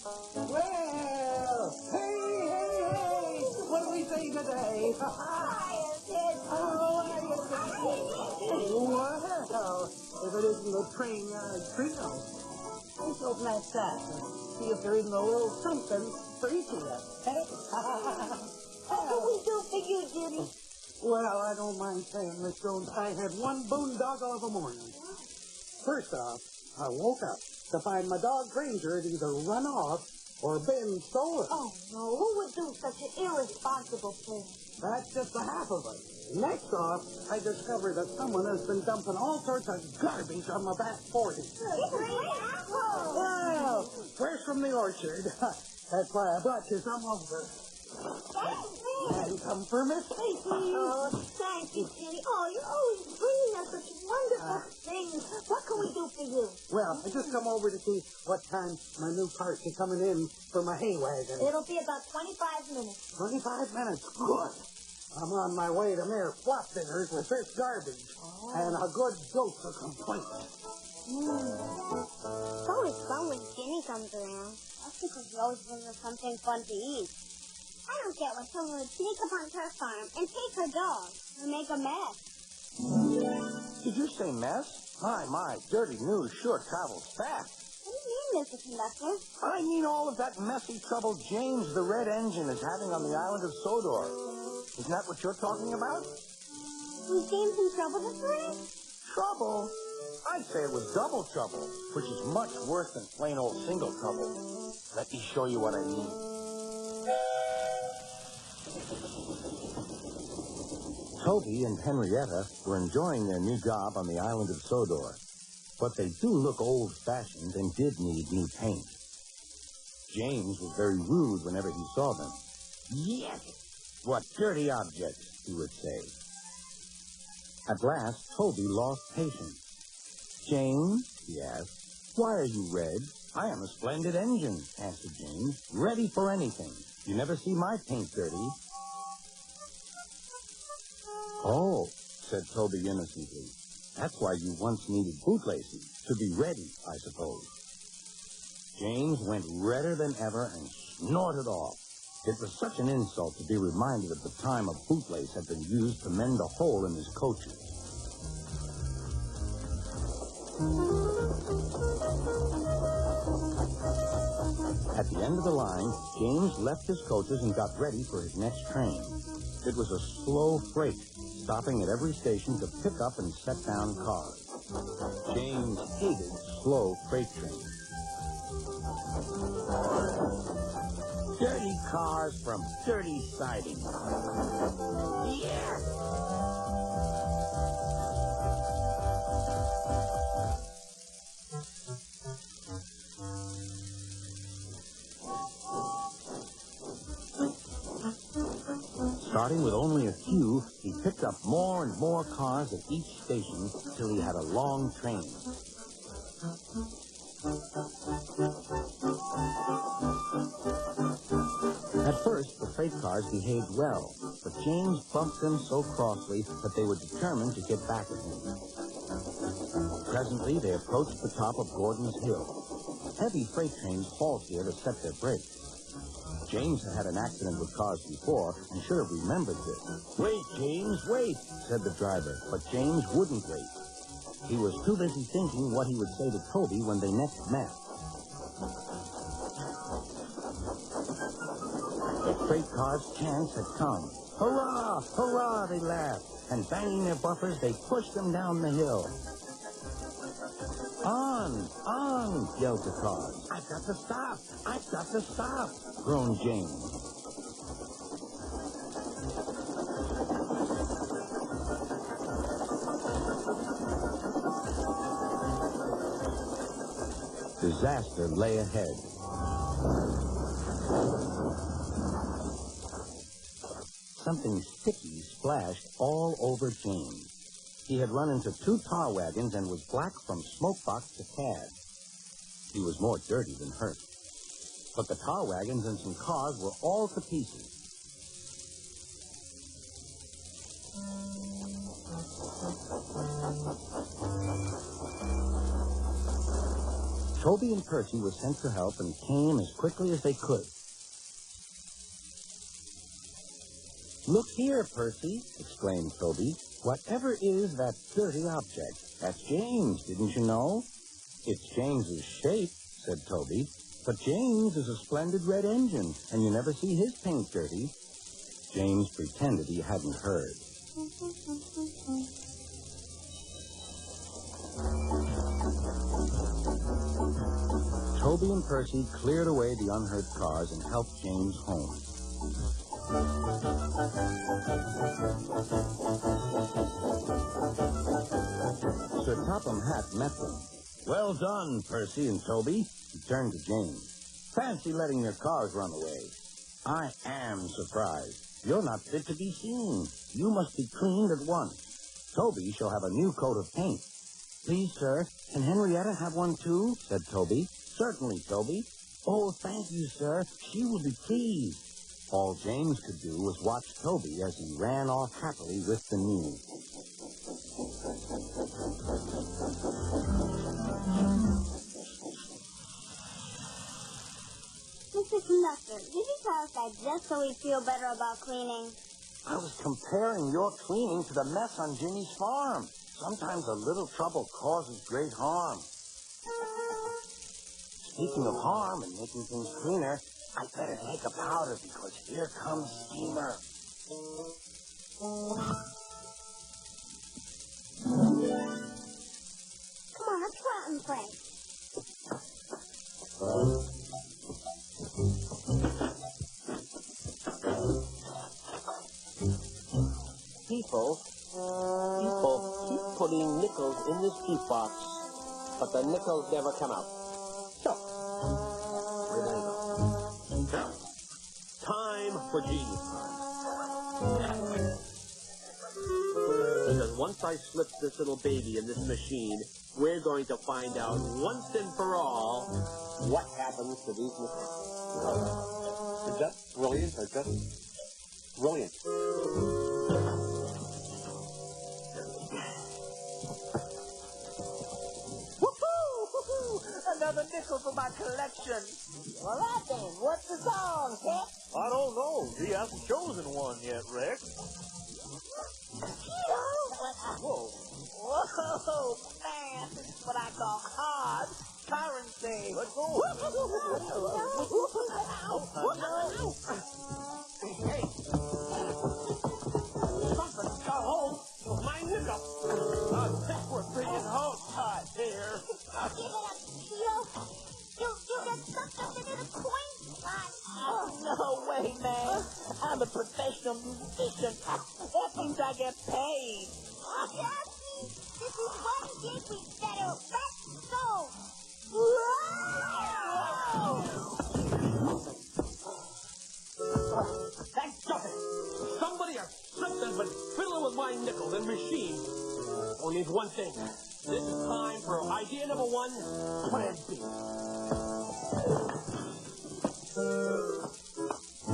Well, hey! What do we say today? Well, if it isn't the train trio. Let's open that sack and see if there isn't a little something for each of us. Hey? What can we do for you, Judy? Well, I don't mind saying, Miss Jones, I had one boondoggle of a morning. First off, I woke up to find my dog Granger had either run off or been stolen. Oh, no. Who would do such an irresponsible thing? That's just the half of it. Next off, I discovered that someone has been dumping all sorts of garbage on my back 40. Well, fresh from the orchard. That's why I brought you some over. And some for Miss Stacy. Oh, thank you, Jenny. Oh, you're always bringing us such wonderful things. What can we do for you? Well, I just come over to see what time my new carts are coming in for my hay wagon. It'll be about 25 minutes. 25 minutes? Good. I'm on my way to mere flop dinners with this garbage and a good dose of complaints. It's always fun when Jenny comes around. That's because she always brings us something fun to eat. I don't get why someone would sneak up on her farm and take her dog and make a mess. Did you say mess? My, dirty news sure travels fast. What do you mean, Mr. Conductor? I mean all of that messy trouble James the Red Engine is having on the island of Sodor. Isn't that what you're talking about? Was James in trouble this morning? Trouble? I'd say it was double trouble, which is much worse than plain old single trouble. Let me show you what I mean. Toby and Henrietta were enjoying their new job on the island of Sodor, but they do look old-fashioned and did need new paint. James was very rude whenever he saw them. Yes! What dirty objects, he would say. At last, Toby lost patience. James, he asked, why are you red? I am a splendid engine, answered James, ready for anything. You never see my paint dirty. Oh, said Toby innocently. That's why you once needed bootlaces, to be ready, I suppose. James went redder than ever and snorted off. It was such an insult to be reminded of the time a bootlace had been used to mend a hole in his coaches. At the end of the line, James left his coaches and got ready for his next train. It was a slow freight, stopping at every station to pick up and set down cars. James hated slow freight trains. Dirty cars from dirty siding. Yeah! Starting with only a few, he picked up more and more cars at each station till he had a long train. At first, the freight cars behaved well, but James bumped them so crossly that they were determined to get back at him. Presently, they approached the top of Gordon's Hill. Heavy freight trains halt here to set their brakes. James had had an accident with cars before and should have remembered this. Wait, James, wait, said the driver, but James wouldn't wait. He was too busy thinking what he would say to Toby when they next met. The freight car's chance had come. Hurrah! Hurrah! They laughed, and banging their bumpers, they pushed them down the hill. On! On! Yelled the cars. I've got to stop! I've got to stop! Groaned James. Disaster lay ahead. Something sticky splashed all over James. He had run into 2 tar wagons and was black from smokebox to cab. He was more dirty than hurt. But the tar wagons and some cars were all to pieces. Toby and Percy were sent to help and came as quickly as they could. "Look here, Percy," exclaimed Toby. "Whatever is that dirty object? That's James, didn't you know?" "It's James's shape," said Toby. "But James is a splendid red engine, and you never see his paint dirty." James pretended he hadn't heard. Toby and Percy cleared away the unhurt cars and helped James home. Sir Topham Hatt met them. "Well done, Percy and Toby." He turned to James. "Fancy letting your cars run away. I am surprised. You're not fit to be seen. You must be cleaned at once. Toby shall have a new coat of paint." "Please, sir, can Henrietta have one too?" said Toby. "Certainly, Toby." "Oh, thank you, sir. She will be pleased." All James could do was watch Toby as he ran off happily with the new. Mr. Conductor, did you tell us that just so we feel better about cleaning? I was comparing your cleaning to the mess on Jimmy's farm. Sometimes a little trouble causes great harm. Speaking of harm and making things cleaner, I'd better take a powder because here comes Steamer. Come on, let's go out and play. People keep putting nickels in this jukebox, but the nickels never come out. So, where they go? Now, time for genius time. Because once I slip this little baby in this machine, we're going to find out once and for all what happens to these nickels. Is that brilliant or just brilliant? Another nickel for my collection. Well, that then, what's the song, Pep? I don't know. He hasn't chosen one yet, Rick. Whoa. Whoa, man, this is what I call hard currency. Let's go. Hey, something's got hold of my nickel. I think we're being hog-tied here. Give it up, Tito. You got something to do the coin? Oh, no way, man. I'm a professional musician. That means I get paid. Yes, this is one gig we better. Let's go. That's something. Somebody or something but fiddling with my nickels and machine. Only needs one thing. This is time for idea number one, Plan B.